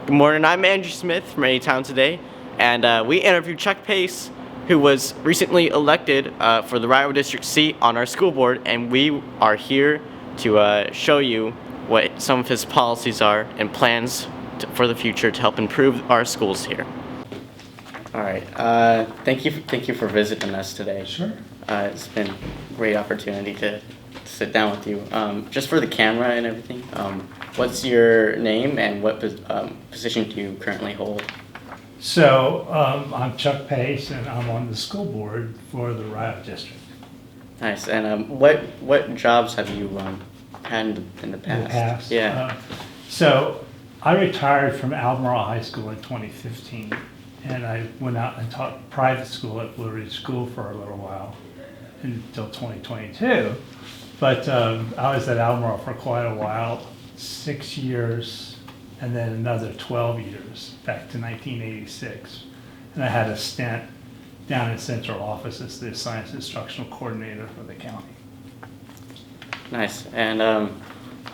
Good morning, I'm Andrew Smith from Anytown Today, and we interviewed Chuck Pace, who was recently elected for the Rio District seat on our school board, and we are here to show you what some of his policies are and plans for the future to help improve our schools here. All right, thank you for visiting us today. Sure. It's been a great opportunity to sit down with you. Just for the camera and everything, what's your name and what position do you currently hold? So I'm Chuck Pace, and I'm on the school board for the Rio District. Nice. And what jobs have you had in the past? In the past? Yeah. So I retired from Albemarle High School in 2015, and I went out and taught private school at Blue Ridge School for a little while until 2022. But I was at Albemarle for quite a while, 6 years, and then another 12 years, back to 1986. And I had a stint down in central office as the science instructional coordinator for the county. Nice. And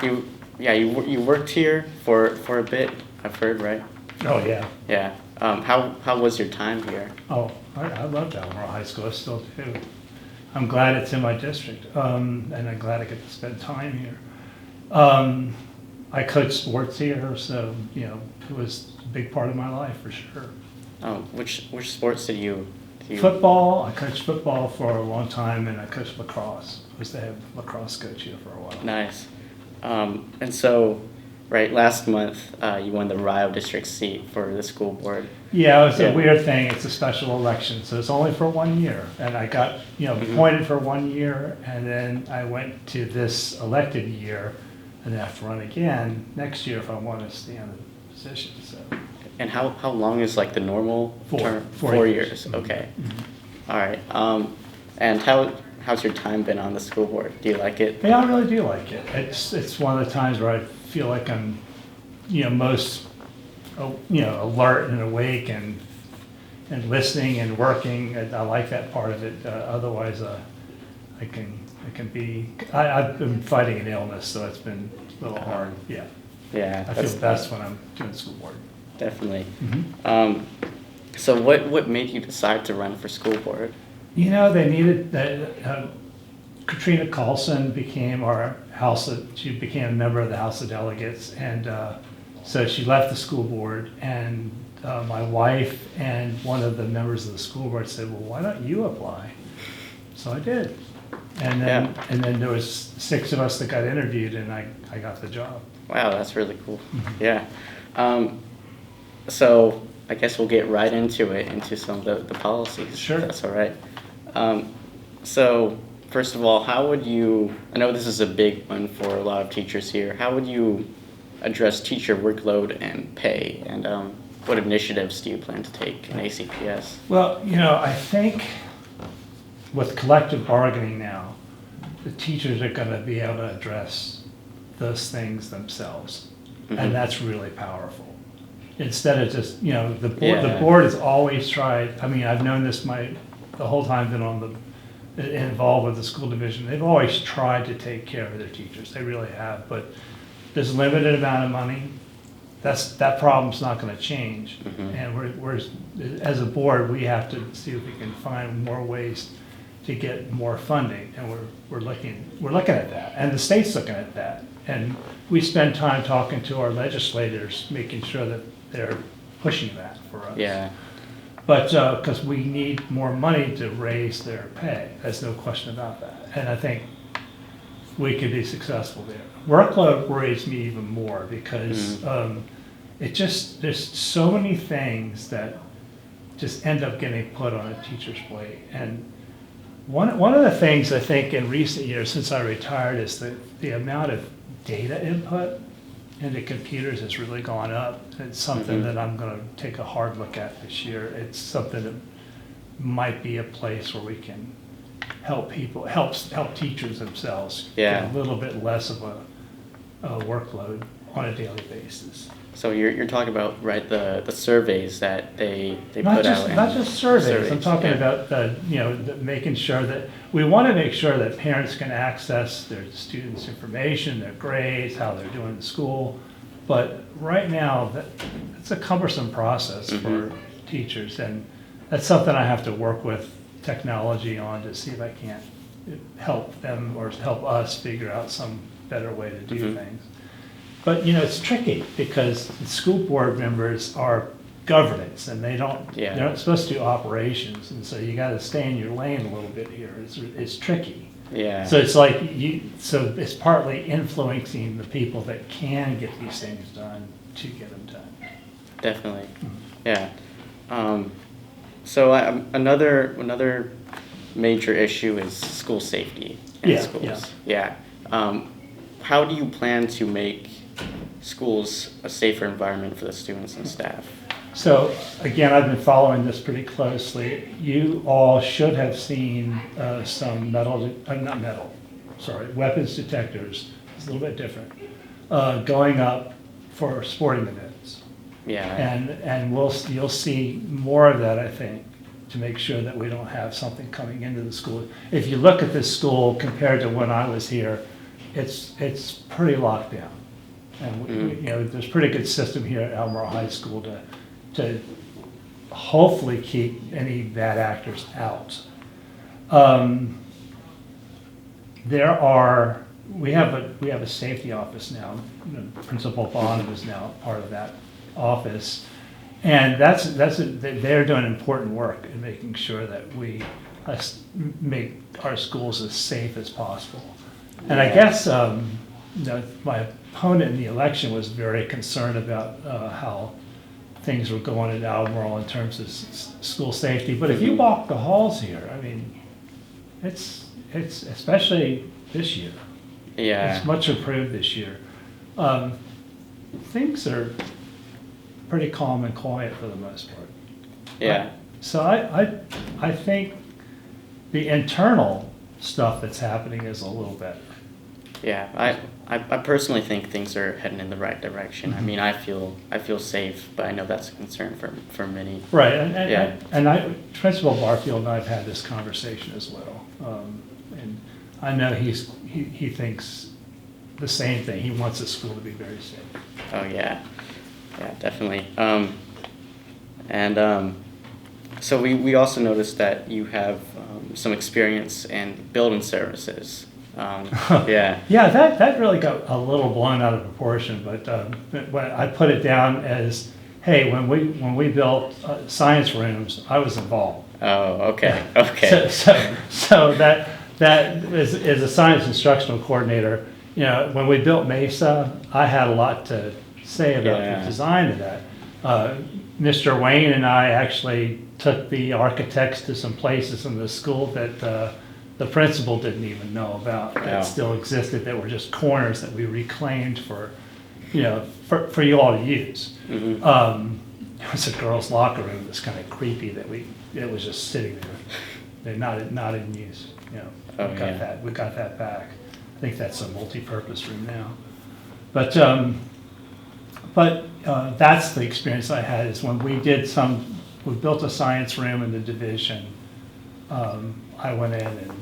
you worked here for a bit, I've heard, right? Oh, yeah. Yeah. How was your time here? Oh, I loved Albemarle High School, I still do. I'm glad it's in my district, and I'm glad I get to spend time here. I coached sports here, so it was a big part of my life for sure. Which sports did you? Football. I coached football for a long time, and I coached lacrosse. I was the head lacrosse coach here for a while. Nice. And so, right, last month you won the Rio District seat for the school board. Yeah, it's a weird thing. It's a special election, so it's only for 1 year. And I got appointed for 1 year, and then I went to this elected year, and I have to run again next year if I want to stay in the position. So. And how long is like the normal term? 4 years. Okay. Mm-hmm. All right. And how's your time been on the school board? Do you like it? Yeah, I really do like it. It's one of the times where I feel like I'm, most, alert and awake and listening and working. And I like that part of it. Otherwise, I can be. I've been fighting an illness, so it's been a little hard. Yeah. Yeah. I feel best when I'm doing school board. Definitely. Mm-hmm. So what made you decide to run for school board? They needed Katrina Carlson became she became a member of the House of Delegates, and so she left the school board, and my wife and one of the members of the school board said, well, why don't you apply? So I did. And then there was 6 of us that got interviewed, and I got the job. Wow, that's really cool. Mm-hmm. Yeah. So I guess we'll get right into some of the policies. Sure. If that's all right. So first of all, how would you, I know this is a big one for a lot of teachers here, how would you address teacher workload and pay? And what initiatives do you plan to take in ACPS? Well, I think with collective bargaining now, the teachers are going to be able to address those things themselves. Mm-hmm. And that's really powerful. Instead of just, the board has always tried, I've known this the whole time been involved with the school division. They've always tried to take care of their teachers. They really have, but there's a limited amount of money. That problem's not going to change. Mm-hmm. And we're as a board, we have to see if we can find more ways to get more funding, and we're looking at that, and the state's looking at that, and we spend time talking to our legislators, making sure that they're pushing that for us. Yeah. But because we need more money to raise their pay, there's no question about that, and I think we could be successful there. Workload worries me even more because there's so many things that just end up getting put on a teacher's plate. And one of the things I think in recent years since I retired is the amount of data input into computers has really gone up. It's something that I'm going to take a hard look at this year. It's something that might be a place where we can help teachers themselves get a little bit less of a workload on a daily basis. So you're talking about, right, the surveys that they put out. Not just surveys. I'm talking about making sure that we want to make sure that parents can access their students' information, their grades, how they're doing in school. But right now, it's a cumbersome process for teachers, and that's something I have to work with technology on to see if I can't help them or help us figure out some better way to do things. But it's tricky because the school board members are governance, and they're not supposed to do operations, and so you got to stay in your lane a little bit here. It's tricky. Yeah. So it's like so it's partly influencing the people that can get these things done to get them done. Definitely. Yeah. So another major issue is school safety in schools. Yeah. How do you plan to make schools a safer environment for the students and staff? So again, I've been following this pretty closely. You all should have seen some weapons detectors. It's a little bit different. Going up for sporting events. Yeah. And you'll see more of that, I think, to make sure that we don't have something coming into the school. If you look at this school compared to when I was here, it's pretty locked down. And there's a pretty good system here at Albemarle High School to hopefully keep any bad actors out. We have a safety office now. Principal Bond is now part of that office, and they're doing important work in making sure that we make our schools as safe as possible. And I guess my opponent in the election was very concerned about how things were going at Albemarle in terms of school safety. But if you walk the halls here, I mean, it's especially this year. Yeah. It's much improved this year. Things are pretty calm and quiet for the most part. Yeah. So I think the internal stuff that's happening is a little better. Yeah, I personally think things are heading in the right direction. I mean, I feel safe, but I know that's a concern for many. Right, and Principal Barfield and I have had this conversation as well, and I know he thinks the same thing. He wants the school to be very safe. Oh yeah, definitely. So we also noticed that you have some experience in building services. Yeah, that really got a little blown out of proportion, but when I put it down as, hey, when we built science rooms, I was involved. Oh, okay. So that is a science instructional coordinator. When we built Mesa, I had a lot to say about the design of that. Mr. Wayne and I actually took the architects to some places in the school that the principal didn't even know about, that still existed, that were just corners that we reclaimed for you all to use. It was a girls' locker room. It was kind of creepy that it was just sitting there. They're not in use. We got that back. I think that's a multi-purpose room now. But that's the experience I had, is when we built a science room in the division. I went in and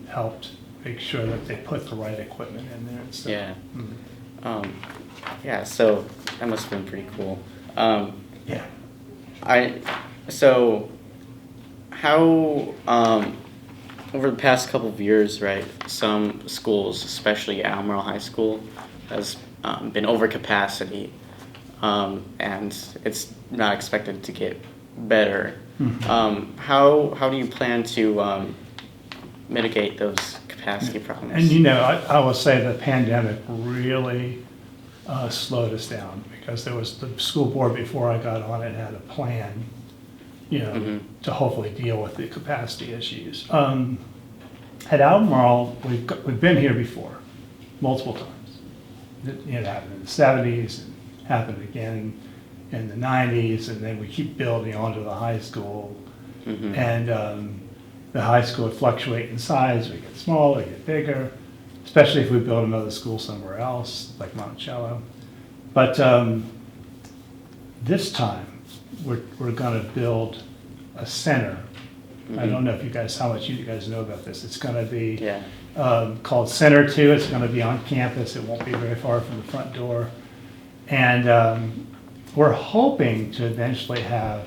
helped make sure that they put the right equipment in there and stuff. Yeah. So that must have been pretty cool. Yeah. So how over the past couple of years, right? Some schools, especially Albemarle High School, has been over capacity, and it's not expected to get better. How do you plan to mitigate those capacity problems? And I will say the pandemic really slowed us down, because there was the school board before I got on it had a plan, to hopefully deal with the capacity issues. At Albemarle, we've been here before, multiple times. It happened in the 70s, and happened again in the 90s, and then we keep building onto the high school. And the high school would fluctuate in size. We get smaller, we get bigger, especially if we build another school somewhere else, like Monticello. But this time, we're going to build a center. I don't know how much you guys know about this. It's going to be called Center 2. It's going to be on campus. It won't be very far from the front door. And we're hoping to eventually have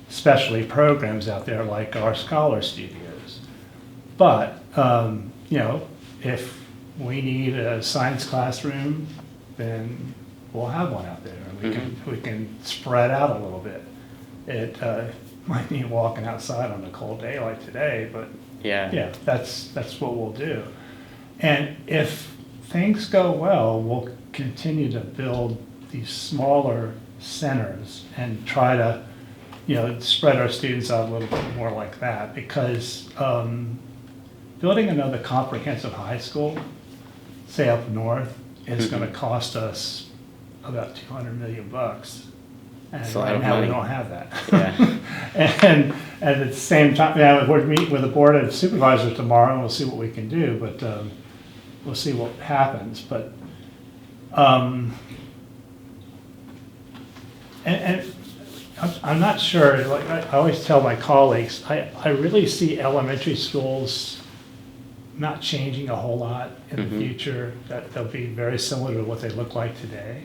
specialty programs out there like our Scholar Studios. But, you know, if we need a science classroom, then we'll have one out there. And we can spread out a little bit. It might mean walking outside on a cold day like today, but yeah, that's what we'll do. And if things go well, we'll continue to build these smaller centers and try to, you know, spread our students out a little bit more like that, because building another comprehensive high school, say up north, is going to cost us about $200 million. And right now we don't have that. Yeah. And at the same time, yeah, we're meeting with the board of supervisors tomorrow, and we'll see what we can do, but we'll see what happens. But and I'm not sure, like I always tell my colleagues, I really see elementary schools not changing a whole lot in the future, that they'll be very similar to what they look like today.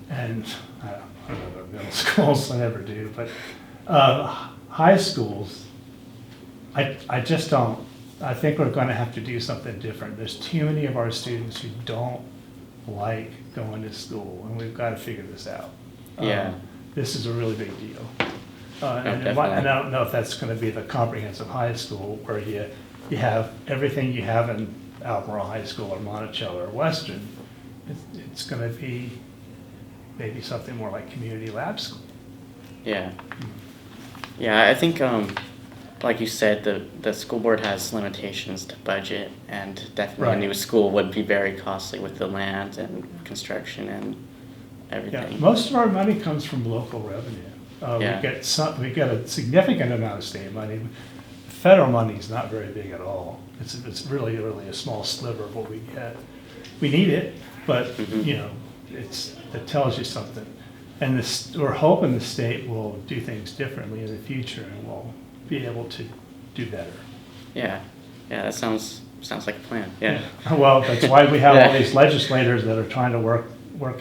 And I don't know about middle schools, I never do, but high schools, I just don't, I think we're going to have to do something different. There's too many of our students who don't like going to school, and we've got to figure this out. Yeah. This is a really big deal. And I don't know if that's going to be the comprehensive high school where you have everything you have in Albemarle High School or Monticello or Western. It's going to be maybe something more like community lab school. Yeah. Yeah, I think, like you said, the school board has limitations to budget, and definitely a new school would be very costly with the land and construction and everything. Yeah, most of our money comes from local revenue. We get a significant amount of state money. Federal money is not very big at all. It's really a small sliver of what we get. We need it, but you know, it tells you something. And we're hoping the state will do things differently in the future, and we'll be able to do better. Yeah, that sounds like a plan. Yeah. Well, that's why we have all these legislators that are trying to work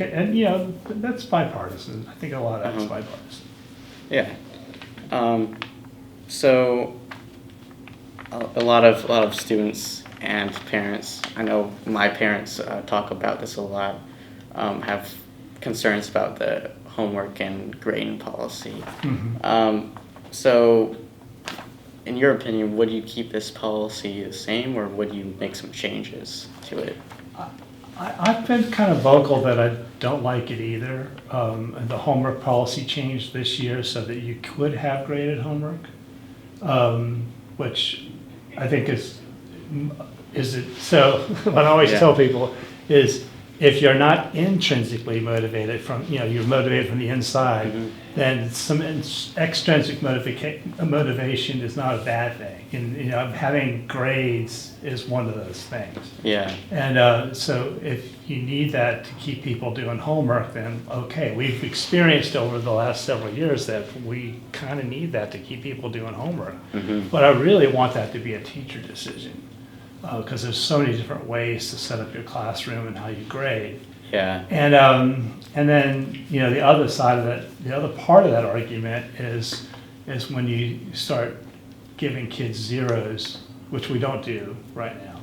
it, and you know, that's bipartisan. I think a lot of that's bipartisan. Yeah. So a lot of students and parents, I know my parents talk about this a lot, have concerns about the homework and grading policy. So in your opinion, would you keep this policy the same, or would you make some changes to it? I've been kind of vocal that I don't like it either. And the homework policy changed this year so that you could have graded homework, which I think is it. So what I always tell people is, if you're not intrinsically motivated you're motivated from the inside, then some extrinsic motivation is not a bad thing. And you know, having grades is one of those things. Yeah. And so if you need that to keep people doing homework, then okay, we've experienced over the last several years that we kind of need that to keep people doing homework. But I really want that to be a teacher decision. Because there's so many different ways to set up your classroom and how you grade. Yeah. And then you know, the other side of it, the other part of that argument is when you start giving kids zeros, which we don't do right now,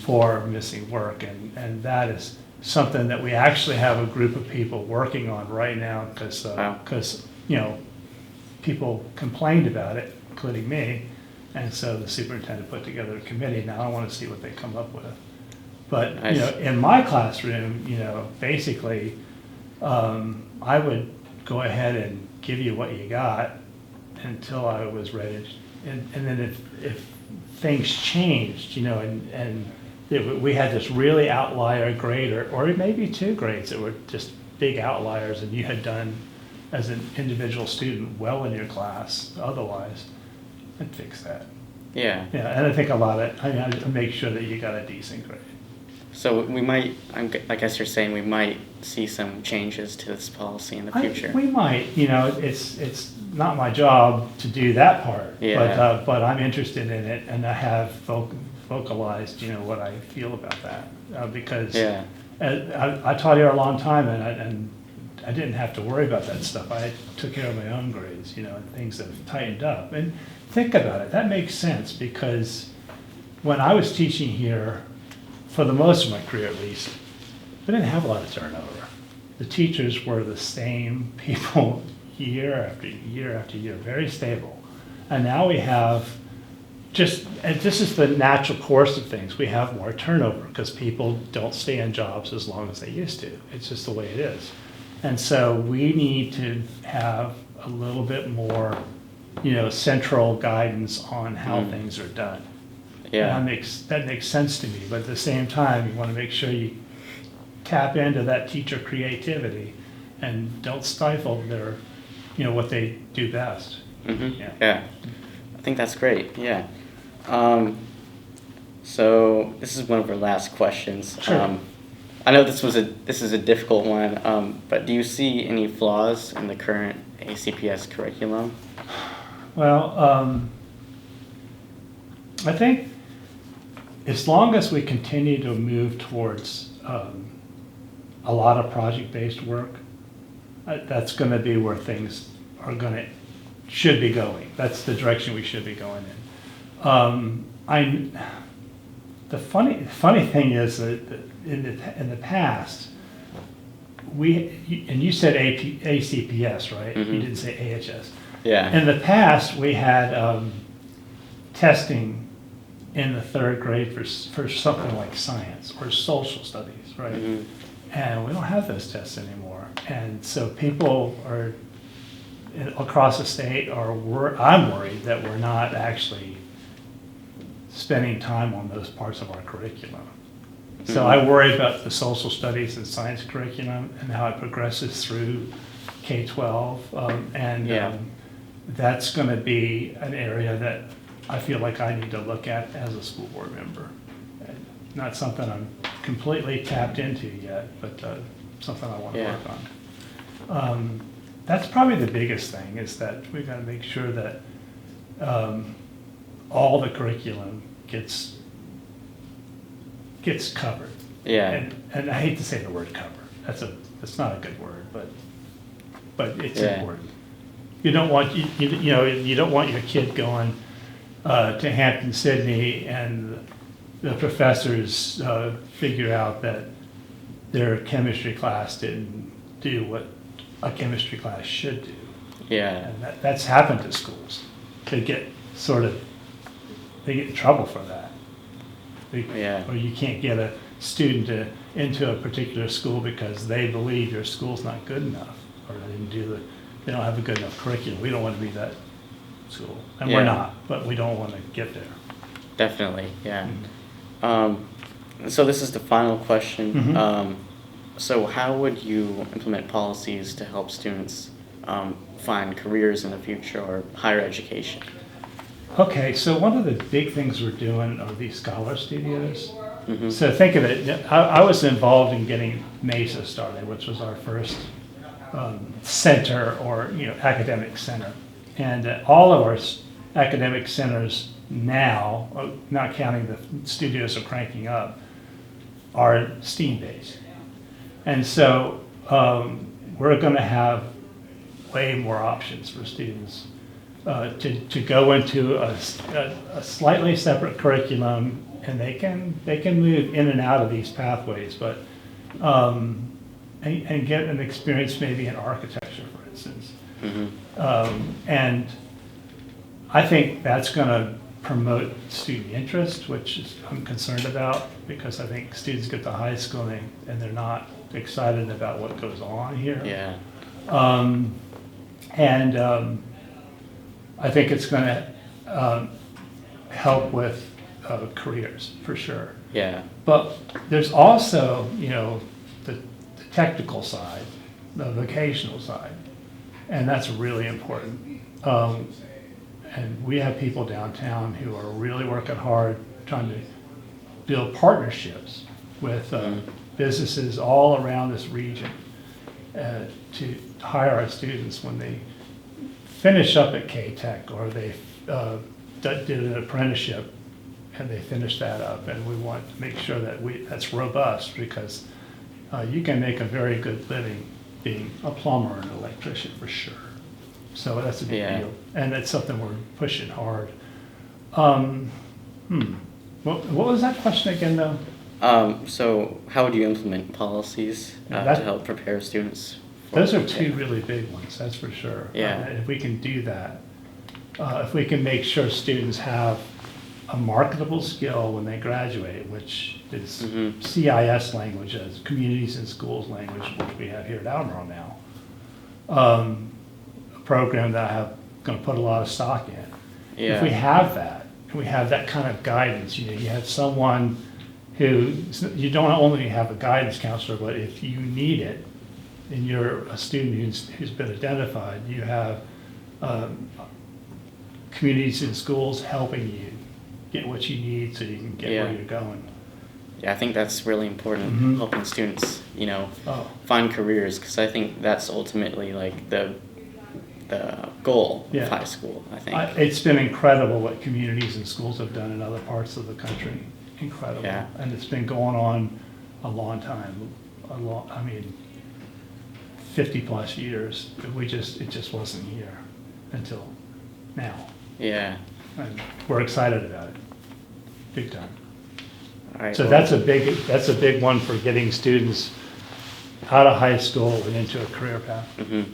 for missing work, and that is something that we actually have a group of people working on right now, because you know, people complained about it, including me. And so the superintendent put together a committee. Now I want to see what they come up with. But you know, in my classroom, you know, basically, I would go ahead and give you what you got until I was ready. And then if things changed, you know, and we had this really outlier grade, or maybe two grades that were just big outliers, and you had done as an individual student well in your class otherwise, I'd fix that. Yeah. Yeah, and I think I make sure that you got a decent grade. So we might, I guess you're saying we might see some changes to this policy in the future. We might, you know, it's not my job to do that part. Yeah. But I'm interested in it, and I have vocalized, you know, what I feel about that, because I taught here a long time, and I didn't have to worry about that stuff. I took care of my own grades, and things have tightened up. And think about it, that makes sense, because when I was teaching here, for the most of my career at least, we didn't have a lot of turnover. The teachers were the same people year after year after year, very stable. And now we have and this is the natural course of things, we have more turnover because people don't stay in jobs as long as they used to. It's just the way it is. And so we need to have a little bit more, central guidance on how things are done. Yeah. And that makes sense to me, but at the same time, you want to make sure you tap into that teacher creativity and don't stifle their, what they do best. Yeah. I think that's great. Yeah. So this is one of our last questions. Sure. I know this is a difficult one, but do you see any flaws in the current ACPS curriculum? Well, I think as long as we continue to move towards a lot of project-based work, that's going to be where things should be going. That's the direction we should be going in. The funny thing is that in the past, and you said ACPS, right? You didn't say AHS. Yeah. In the past, we had testing in the third grade for something like science or social studies, right? And we don't have those tests anymore. And so people are across the state I'm worried that we're not actually spending time on those parts of our curriculum. So I worry about the social studies and science curriculum and how it progresses through K-12. That's going to be an area that I feel like I need to look at as a school board member. Not something I'm completely tapped into yet, but something I want to work on. That's probably the biggest thing, is that we've got to make sure that all the curriculum gets covered. Yeah. And I hate to say the word cover. That's not a good word, but it's important. You don't want you don't want your kid going to Hampton Sydney and the professors figure out that their chemistry class didn't do what a chemistry class should do. Yeah. And that's happened to schools. They get in trouble for that. Or you can't get a student into a particular school because they believe your school's not good enough, or they don't have a good enough curriculum. We don't want to be that school, and we're not, but we don't want to get there. Definitely, yeah. So this is the final question. So how would you implement policies to help students find careers in the future or higher education? Okay, so one of the big things we're doing are these scholar studios. So think of it, I was involved in getting MESA started, which was our first center or academic center. And all of our academic centers now, not counting the studios are cranking up, are STEAM-based. And so we're going to have way more options for students to go into a slightly separate curriculum, and they can move in and out of these pathways, but and get an experience maybe in architecture, for instance. And I think that's going to promote student interest, which I'm concerned about, because I think students get to high school and they're not excited about what goes on here. Yeah. I think it's going to help with careers, for sure. Yeah. But there's also, the technical side, the vocational side, and that's really important. And we have people downtown who are really working hard trying to build partnerships with businesses all around this region to hire our students when they finish up at K-Tech, or they did an apprenticeship and they finish that up. And we want to make sure that that's robust, because you can make a very good living being a plumber and an electrician for sure. So that's a big Yeah. deal, and it's something we're pushing hard. What was that question again, though? So how would you implement policies That- to help prepare students? Those are two really big ones, that's for sure. Yeah. If we can do that, if we can make sure students have a marketable skill when they graduate, which is Mhm. CIS language, as Communities in Schools language, which we have here at Albemarle now. A program that I'm going to put a lot of stock in. If we Yeah. have that, and we have that kind of guidance, you have someone who, you don't only have a guidance counselor, but if you need it, and you're a student who's been identified, you have Communities in Schools helping you get what you need so you can get Yeah. where you're going. Yeah, I think that's really important, Mhm. helping students, Oh, find careers, because I think that's ultimately like the goal Yeah. of high school, I think. It's been incredible what Communities in Schools have done in other parts of the country. Incredible. Yeah. And it's been going on a long time, 50 plus years. It just wasn't here until now. Yeah. And we're excited about it, big time. All right. So well, that's a big one for getting students out of high school and into a career path. mhm.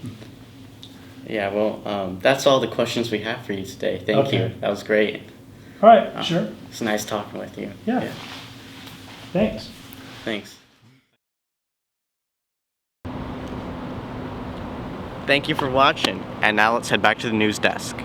Yeah, well, that's all the questions we have for you today. Thank Okay. you. That was great. All right, sure. It's nice talking with you. Yeah. Thanks. Thanks. Thank you for watching, and now let's head back to the news desk.